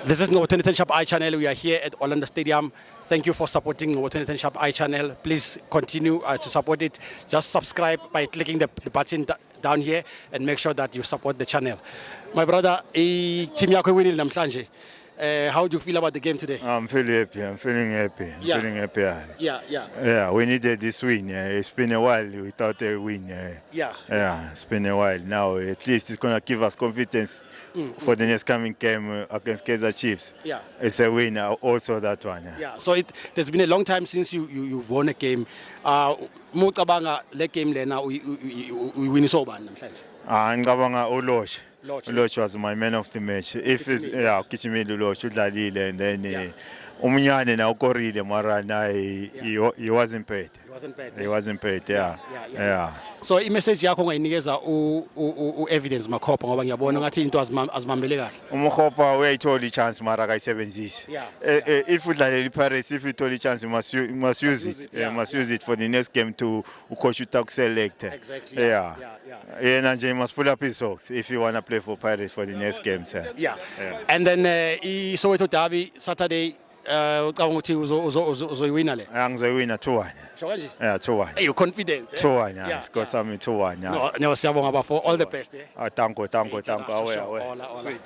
This is Ngobo 2010 Sharp iChannel. We are here at Orlando Stadium. Thank you for supporting Ngobo 2010 Sharp iChannel. Please continue to support it. Just subscribe by clicking the button down here and make sure that you support the channel. My brother, team yakho winile namhlanje. How do you feel about the game today? I'm feeling happy. I'm feeling happy. Yeah. Feeling happy. Yeah. We needed this win. It's been a while without a win. Yeah. It's been a while. Now, at least it's going to give us confidence for the next coming game against Kaizer Chiefs. Yeah. It's a win, also that one. Yeah. So there's been a long time since you've won a game. Mucabanga le game lena we win so bad namhlanje. Ngicabanga uLosh. Losh. Losh was my man of the match. If it's Kichimile Losh udlalile and then Umunyane na ukorile mara na he wasn't paid. He wasn't paid. Yeah. So i-message yakho ngayinikeza u-evidence Makhopa ngoba ngiyabona ngathi into azimambele kahle. Umkhopa uyayithola i-chance mara akayisebenzisi. If udlalela iPirates, if you told i-chance, you must use it. You must use it for the next game to coach you to select. Exactly. Yeah. And he must pull up his socks if you want to play for Pirates for the next game. Yeah. And then Soweto Derby Saturday. Ucabanga ukuthi uzoyiwina le? Ngizoyiwina 2-1. Sho kanje? Yeah, 2-1. Hey, you confident? 2-1. Yeah. It's got something 2-1. No, siyabonga bafo. All the best. Thank you.